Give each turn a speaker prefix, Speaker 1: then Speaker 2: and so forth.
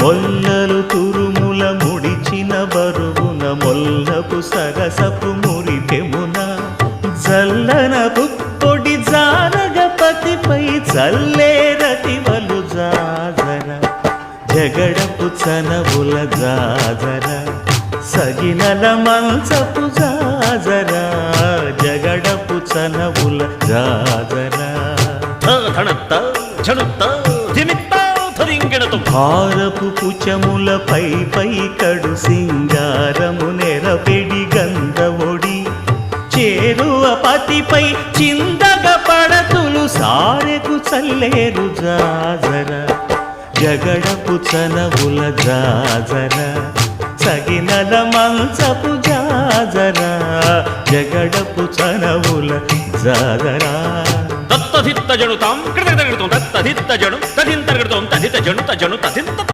Speaker 1: మొల్లలు తురుముల ముడిచిన బరువున మొల్లపు సరసపు మురిపెమున జల్లన పుప్పొడి జానగపతిపై చల్లేరతివలు జాజర జగడపు చనవుల జాజర సగినల మంచపు జాజర జగడపు చనవుల జాజర హారపు పుచములపై పై కడు సింగారము నెరపెడి గంధవొడి చేరువ పతిపై చిందగ పడతులు సారెకు చల్లేరు జాజర జగడపు చనవుల జాజర సగినల మంచపు జాజర జగడపు చనవుల జాజర
Speaker 2: తత్తధిత్త జణుతాం కృతగతగడుతాం తత్తధిత్త జణు తదింతర్గడుతాం తదిత జణు తజణు తదింత